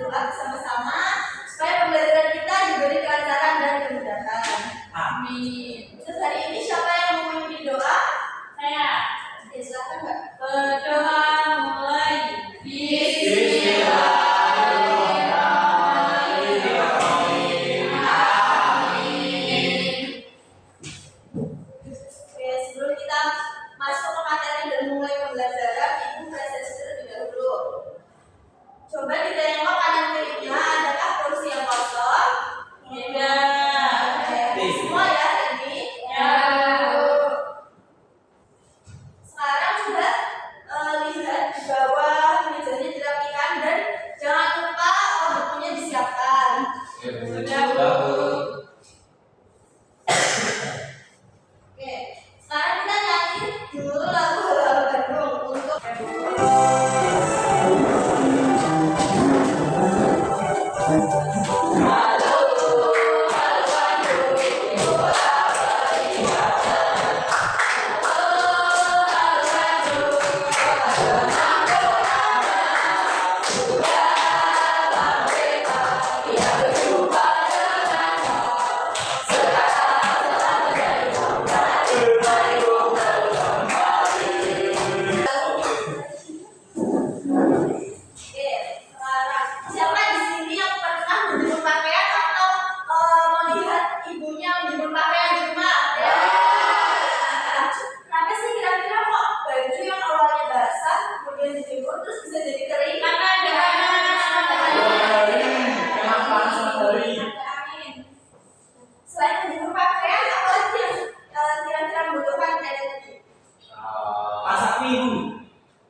berdoa bersama-sama supaya pembelajaran kita diberi kelancaran dan kemudahan. Amin. Terus hari ini siapa yang mau memimpin doa? Saya. Oke, silakan Mbak. Berdoa mulai. Bismillah. Coba ditengok kanan kirinya, adakah kursi yang kosong? Tidak. Semua ya ini? Ya. Sekarang coba lihat di bawah, mejanya dirapikan dan jangan lupa bukunya disiapkan. Sudah, Bu. Oke, sekarang kita nyanyi dulu lagu Halo Bandung untuk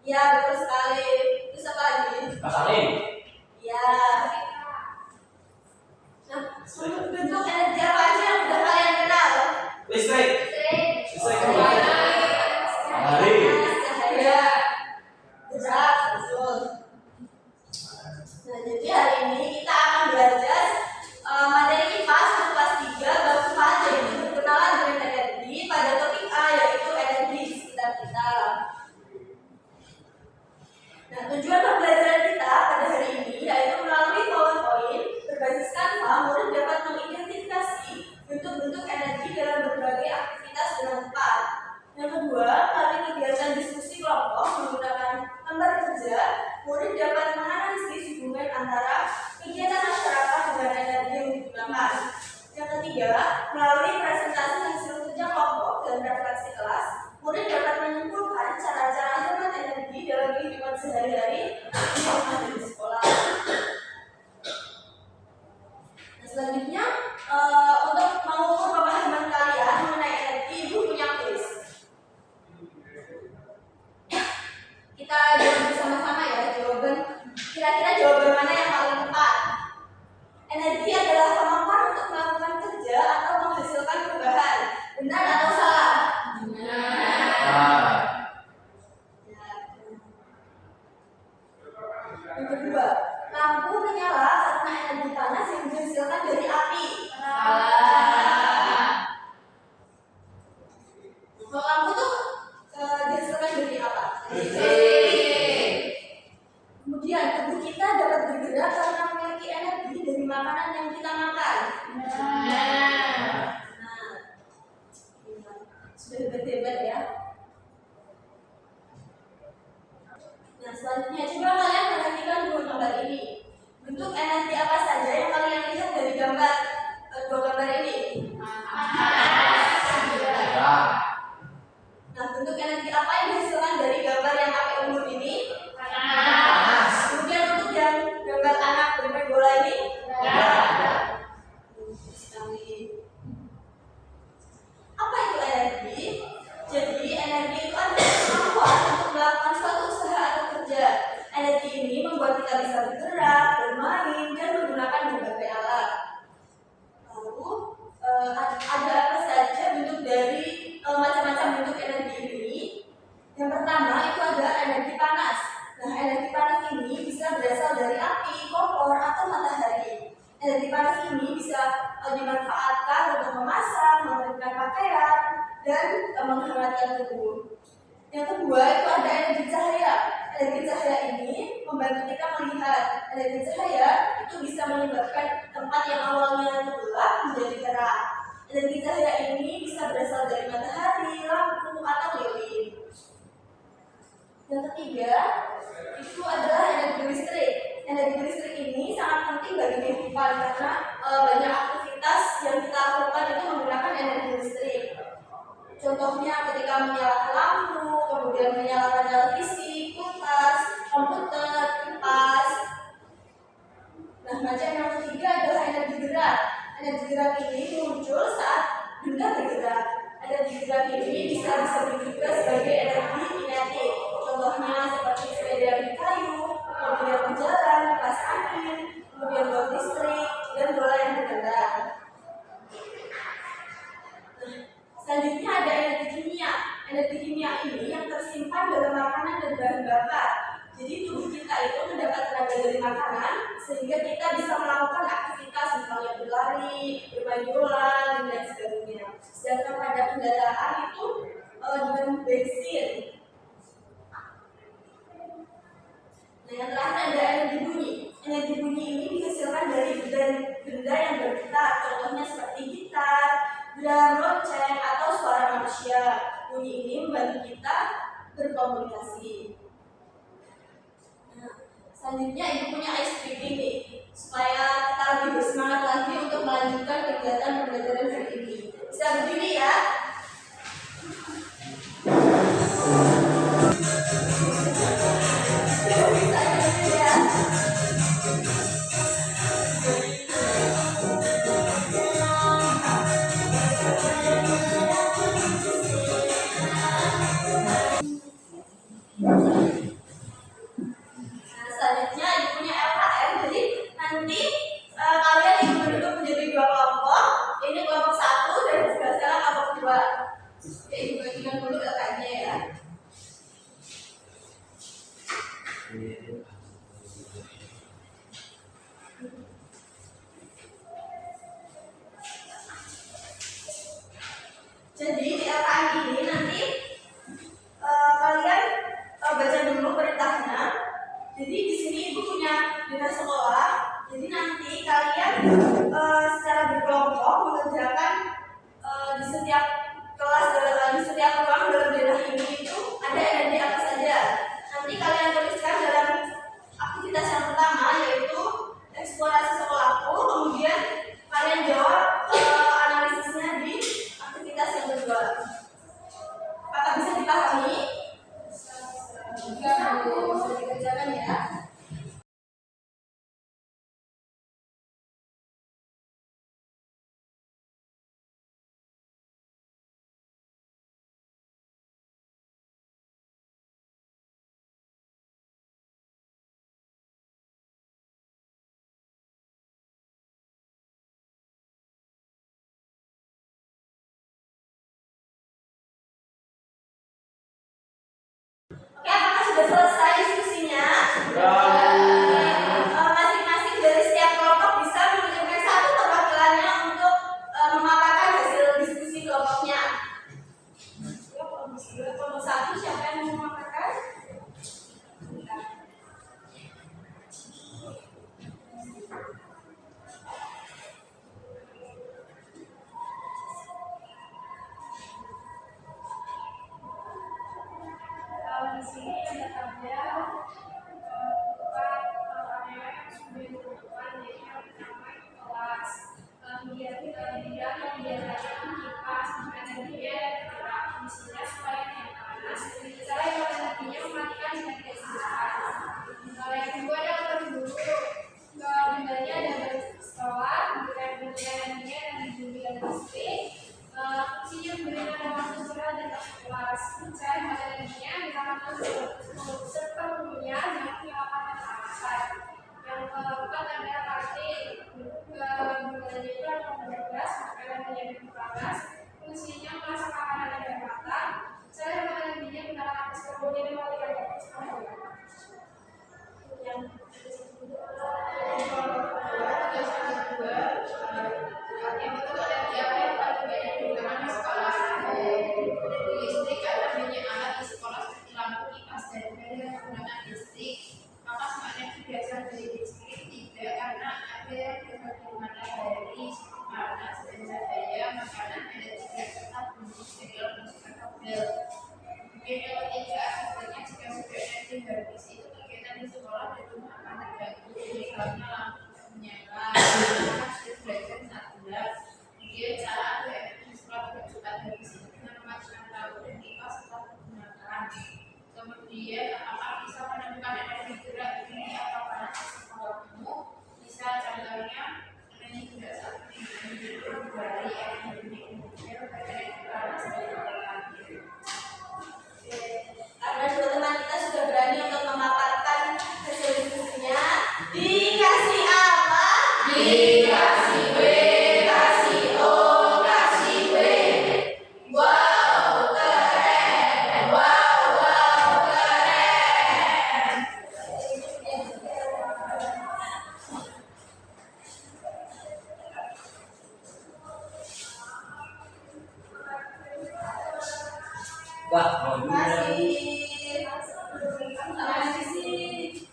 ya, betul sekali. Terus apa lagi? Masalin. Ya. Nah, bentuk energi apa aja yang udah kalian kenal? Listrik. Listrik. Matahari. Cahaya. Gerak. Betul. Nah, jadi hari ini kita akan belajar materi IPA 1 kelas 3 bab 4 yaitu berkenalan dengan energi pada topik A yaitu energi di sekitar kita. Nah, tujuan pembelajaran kita pada hari ini yaitu melalui PowerPoint berbasis Canva, murid dapat mengidentifikasi bentuk-bentuk energi dalam berbagai aktivitas dengan tepat. Yang kedua, melalui kegiatan diskusi kelompok menggunakan lembar kerja, murid dapat menganalisis hubungan antara kegiatan masyarakat dengan energi yang digunakan. Yang ketiga, melalui presentasi hasil kerja kelompok dan refleksi kelas, murid dapat menyimpulkan cara-cara hemat energi dalam kehidupan sehari-hari di sekolah. Nah, selanjutnya untuk mengukur pemahaman kalian mengenai energi, Ibu punya kuis. Kita jawab bersama-sama ya jawaban. Kira-kira jawaban mana yang paling tepat? Energi adalah kemampuan untuk melakukan kerja atau menghasilkan perubahan. Benar atau salah? Benar. Yang kedua, lampu menyala karena energi panas yang dihasilkan dari api. Salah. Kalau lampu tuh dihasilkan dari apa? Listrik. Kemudian tubuh kita dapat bergerak karena memiliki energi dari makanan yang kita makan. Sudah hebat-hebat ya. Nah, selanjutnya coba kalian perhatikan dua gambar ini. Bentuk energi apa saja yang kalian lihat dari gambar dua gambar ini? Nah, bentuk energi apa yang dihasilkan dari gambar yang api unggun ini? Panas. Kemudian untuk yang gambar anak bermain bola ini? Apa itu energi? Jadi energi itu adalah kemampuan untuk melakukan suatu usaha atau kerja. Energi ini membuat kita bisa bergerak, bermain, dan menggunakan berbagai alat. Lalu ada apa saja bentuk dari macam-macam bentuk energi ini? Yang pertama itu ada energi panas. Nah, energi panas ini bisa berasal dari api, kompor, atau matahari. Energi panas ini bisa dimanfaatkan untuk memasak, mengeringkan pakaian, dan menghangatkan tubuh. Yang kedua itu ada energi cahaya. Energi cahaya ini membantu kita melihat. Energi cahaya bisa menyebabkan tempat yang awalnya gelap menjadi terang. Energi cahaya ini bisa berasal dari matahari, lampu, atau lilin. Yang ketiga, itu adalah energi listrik. Energi listrik ini sangat penting bagi kehidupan karena banyak aktivitas yang kita lakukan itu menggunakan energi listrik. Contohnya ketika menyalakan lampu, kemudian menyalakan televisi, kulkas, komputer, kipas. Nah, macam yang ketiga adalah energi gerak. Energi gerak ini muncul saat benda bergerak. Energi gerak ini bisa disebut juga sebagai energi kinetik. Contohnya seperti sepeda di kayu, kemudian berjalan, kipas angin, kemudian bola listrik, dan bola yang bergerak. Selanjutnya ada energi kimia. Energi kimia ini yang tersimpan dalam makanan dan bahan bakar. Jadi tubuh kita itu mendapat tenaga dari makanan sehingga kita bisa melakukan aktivitas misalnya berlari, bermain bola, dan lain sebagainya. Sedangkan pada kendaraan itu dengan bensin. Nah, yang terakhir ada energi bunyi. Energi bunyi ini dihasilkan dari benda yang bergetar, contohnya seperti gitar, drum, lonceng, atau suara manusia. Bunyi ini membantu kita berkomunikasi. Nah, selanjutnya ibu punya ice cream nih, supaya kita lebih bersemangat lagi untuk melanjutkan kegiatan pembelajaran hari ini. Bisa berdiri ya. Selanjutnya ibu punya LKM, jadi nanti kalian dibentuk menjadi dua kelompok. Ini kelompok 1 dan sebelah sana kelompok 2. Oke, ibu bagikan dulu LKM-nya ya. Jadi di LKM ini nanti kalian baca dulu perintahnya. Jadi di sini ibu punya dinas sekolah. Jadi nanti kalian secara berkelompok mengerjakan di setiap kelas di setiap ruang dalam daerah ini itu ada energi apa saja. Nanti kalian tuliskan dalam aktivitas yang pertama yaitu eksplorasi sekolahku. Kemudian kalian jawab analisisnya di aktivitas yang kedua. Apakah bisa dipahami? Bisa dikerjakan ya. Oke, apakah sudah selesai diskusinya? Masing-masing dari setiap kelompok bisa menunjukkan satu perwakilannya untuk memaparkan hasil diskusi kelompoknya. Kelompok 1 siapa yang mau memaparkan? Di sini ada tabel sudah belajar saat berat. Kemudian cara atau efektif setelah berjuta dari dengan kemajuan tahu dan kita setelah menggunakan. Kemudian apakah bisa menemukan energi gerak ini atau panas kalau kamu bisa contohnya energi gerak saat ini dari energi nuklir dari panas Karena dua teman kita sudah berani untuk memaparkan hasil diskusinya. Dikasih apa? Dikasih B, kasih O, kasih W. Wow, keren. Wow, keren. Masih. Masih sih.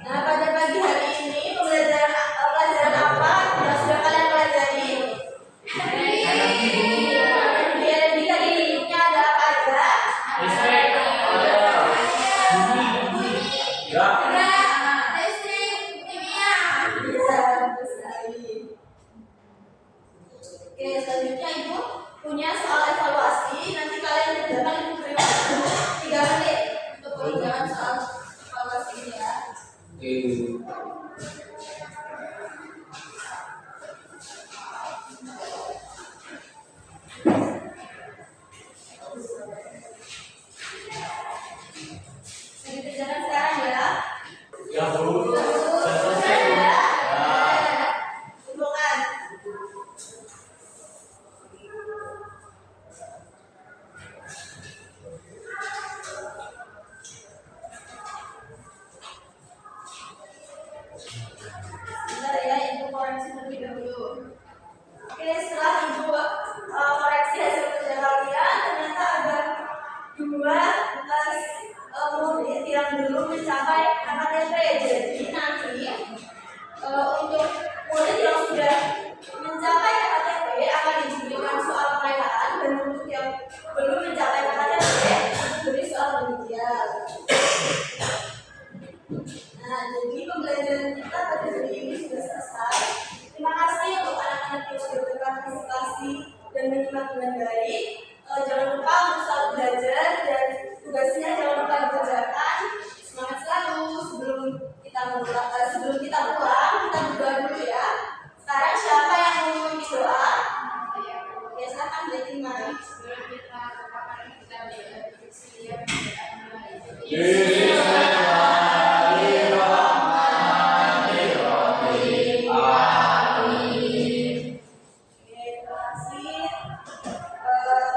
Nah, pada pagi hari ini pelajaran apa yang sudah kalian pelajari? Energi tadi bentuknya ada apa aja? Gerak, listrik, kimia. Iya, betul sekali. Oke, selanjutnya Ibu punya soal evaluasi. Nanti kalian kerjakan Ibu beri waktu 3 menit untuk pengerjaan soal evaluasi ini ya. Jadi kerjakan sekarang ya. Selesai ya. Kumpulkan. Bentar ya, Ibu koreksi terlebih dahulu. Oke, setelah Ibu koreksi hasil kerja kalian, ternyata ada 2 murid yang belum mencapai KKTP. Jadi nanti untuk murid yang sudah mencapai KKTP akan diberikan soal penilaian, dan untuk yang belum mencapai KKTP diberi soal remedial. Nah, jadi pembelajaran kita pada hari ini sudah selesai. Terima kasih untuk anak-anak yang sudah berpartisipasi dan menyimak dengan baik. Jangan lupa untuk selalu belajar dan tugasnya jangan lupa dikerjakan. Semangat selalu. Sebelum kita pulang, kita berdoa dulu ya. Sekarang siapa yang mau memimpin doa? Ya, silakan Blacky Mari. sebelum kita paparan kita bersedia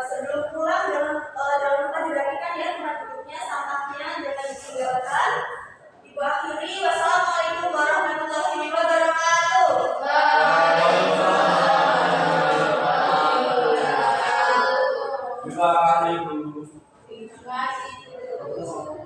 Sebelum pulang jangan lupa dirapikan ya tempat duduknya, sampahnya jangan ditinggalkan. Ibu akhiri, wassalamualaikum warahmatullahi wabarakatuh. Terima kasih, Bu. Terima kasih.